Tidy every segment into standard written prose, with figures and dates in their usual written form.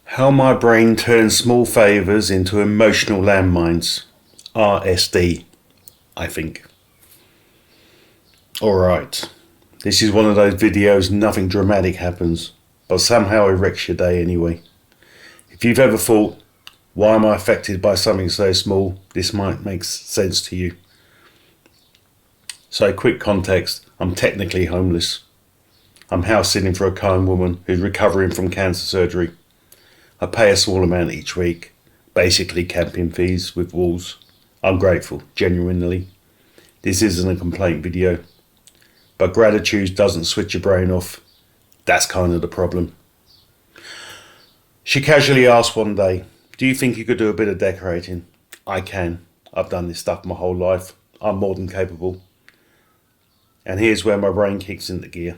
How my brain turns small favours into emotional landmines. RSD, I think. Alright, this is one of those videos nothing dramatic happens, but somehow it wrecks your day anyway. If you've ever thought, why am I affected by something so small, this might make sense to you. So quick context, I'm technically homeless. I'm house sitting for a kind woman who's recovering from cancer surgery. I pay a small amount each week, basically camping fees with walls. I'm grateful, genuinely. This isn't a complaint video, but gratitude doesn't switch your brain off. That's kind of the problem. She casually asked one day, do you think you could do a bit of decorating? I can. I've done this stuff my whole life. I'm more than capable. And here's where my brain kicks into gear.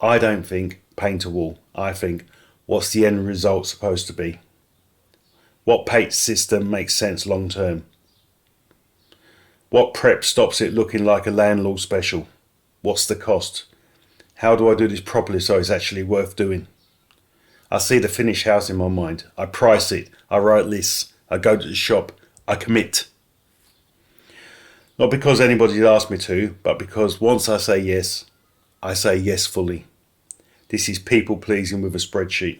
I don't think paint a wall. I think, what's the end result supposed to be? What paint system makes sense long term? What prep stops it looking like a landlord special? What's the cost? How do I do this properly so it's actually worth doing? I see the finished house in my mind. I price it. I write lists. I go to the shop. I commit. Not because anybody asked me to, but because once I say yes fully. This is people pleasing with a spreadsheet.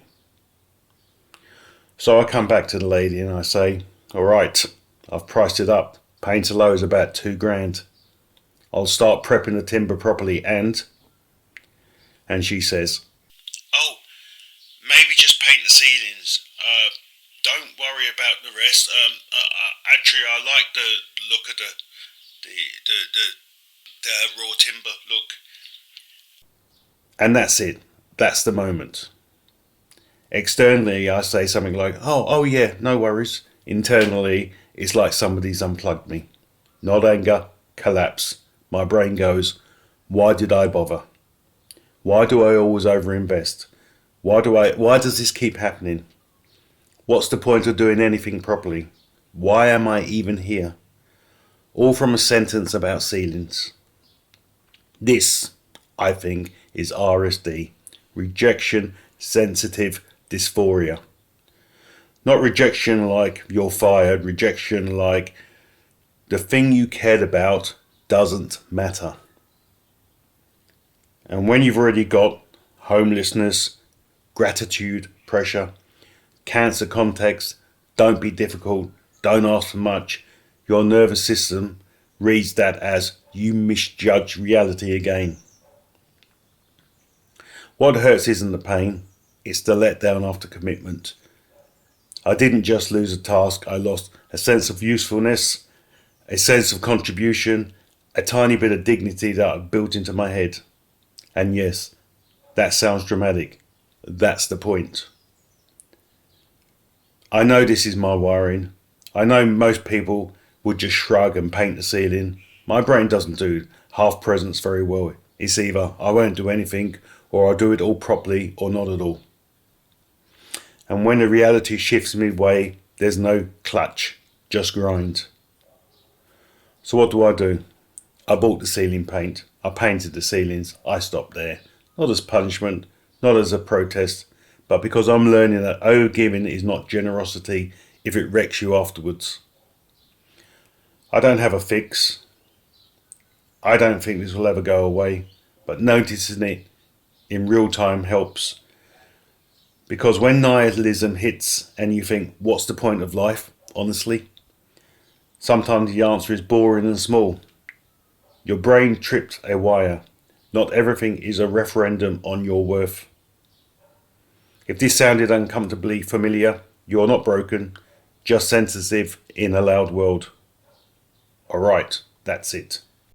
So I come back to the lady and I say, all right, I've priced it up. Paint alone is about $2,000. I'll start prepping the timber properly and she says, oh, maybe just paint the ceilings. Don't worry about the rest. Actually, I like the look of the raw timber look. And that's it. That's the moment. Externally, I say something like, oh yeah, no worries. Internally, it's like somebody's unplugged me. Not anger, collapse. My brain goes, why did I bother? Why do I always overinvest? Why does this keep happening? What's the point of doing anything properly? Why am I even here? All from a sentence about ceilings. This, I think, is RSD, Rejection Sensitive Dysphoria. Not rejection like you're fired, rejection like the thing you cared about doesn't matter. And when you've already got homelessness, gratitude, pressure, cancer context, don't be difficult, don't ask for much, your nervous system reads that as you misjudge reality again. What hurts isn't the pain, it's the letdown after commitment. I didn't just lose a task, I lost a sense of usefulness, a sense of contribution, a tiny bit of dignity that I've built into my head. And yes, that sounds dramatic. That's the point. I know this is my wiring. I know most people would just shrug and paint the ceiling. My brain doesn't do half presents very well. It's either I won't do anything or I'll do it all properly or not at all. And when the reality shifts midway, there's no clutch, just grind. So what do? I bought the ceiling paint. I painted the ceilings. I stopped there. Not as punishment, not as a protest, but because I'm learning that overgiving is not generosity if it wrecks you afterwards. I don't have a fix. I don't think this will ever go away, but noticing it in real time helps. Because when nihilism hits and you think, what's the point of life, honestly? Sometimes the answer is boring and small. Your brain tripped a wire. Not everything is a referendum on your worth. If this sounded uncomfortably familiar, you're not broken, just sensitive in a loud world. Alright, that's it.